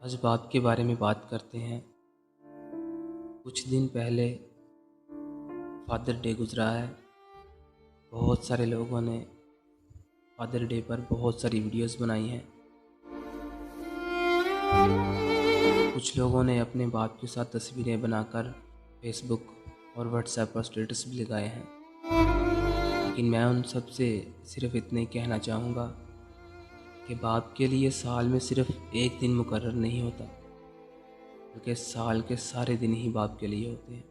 आज बाप के बारे में बात करते हैं। कुछ दिन पहले फादर डे गुजरा है। बहुत सारे लोगों ने फादर डे पर बहुत सारी वीडियोस बनाई हैं। कुछ लोगों ने अपने बाप के साथ तस्वीरें बनाकर फेसबुक और व्हाट्सएप पर स्टेटस भी लगाए हैं। लेकिन मैं उन सब से सिर्फ इतना ही कहना चाहूँगा कि बाप के लिए साल में सिर्फ एक दिन मुकर्रर नहीं होता, बल्कि साल के सारे दिन ही बाप के लिए होते हैं।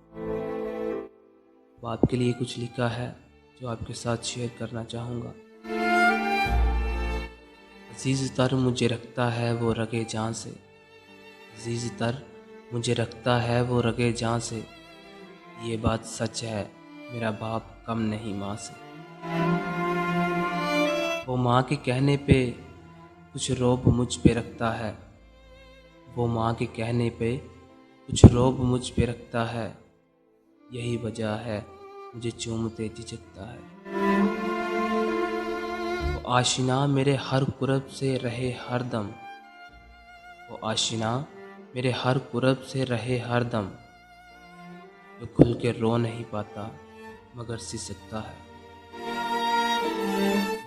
बाप के लिए कुछ लिखा है जो आपके साथ शेयर करना चाहूँगा। अजीज़ तर मुझे रखता है वो रगे जान से, अजीज़ तर मुझे रखता है वो रगे जान से, ये बात सच है मेरा बाप कम नहीं माँ से। वो माँ के कहने पे कुछ रौब मुझ पे रखता है, वो माँ के कहने पे कुछ रौब मुझ पे रखता है, यही वजह है मुझे चूमते झिझकता है। वो आशिना मेरे हर कुरब से रहे हर दम, वो आशिना मेरे हर कुरब से रहे हर दम, जो खुल के रो नहीं पाता मगर सिसकता है।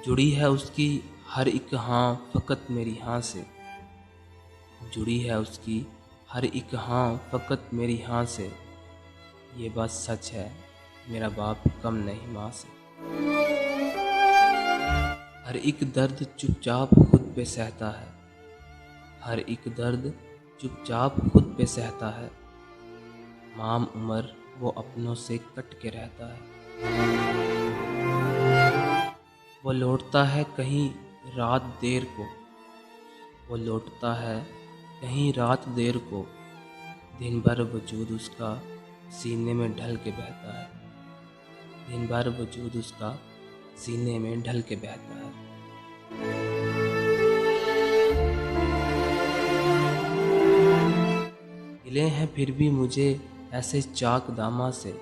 जुड़ी है उसकी हर एक हाँ फ़कत मेरी हाँ से, जुड़ी है उसकी हर एक हाँ फ़कत मेरी हाँ से, ये बात सच है मेरा बाप कम नहीं माँ से। हर एक दर्द चुपचाप खुद पे सहता है, हर एक दर्द चुपचाप खुद पे सहता है, माम उमर वो अपनों से कट के रहता है। वो लौटता है कहीं रात देर को, वो लौटता है कहीं रात देर को, दिन भर वजूद उसका सीने में ढल के बहता है, दिन भर वजूद उसका सीने में ढल के बहता है। गिले हैं फिर भी मुझे ऐसे चाक दामा से,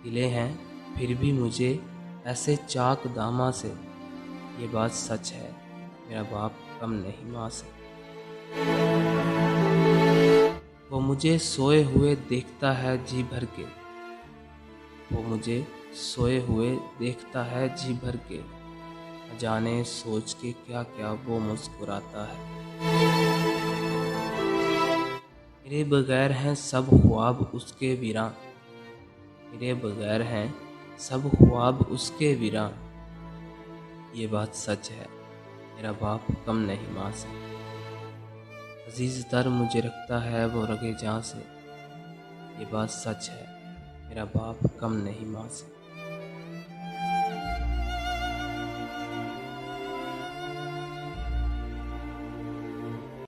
गिले हैं फिर भी मुझे ऐसे चाक दामा से, ये बात सच है मेरा बाप कम नहीं माँ से। वो मुझे सोए हुए देखता है जी भर के, वो मुझे सोए हुए देखता है जी भर के, न जाने सोच के क्या क्या वो मुस्कुराता है। मेरे बगैर हैं सब ख्वाब उसके वीरां, मेरे बगैर हैं सब ख्वाब उसके वीरां, ये बात सच है मेरा बाप कम नहीं माँ से। अजीज़ तर मुझे रखता है वो रगे जान से, ये बात सच है मेरा बाप कम नहीं माँ से।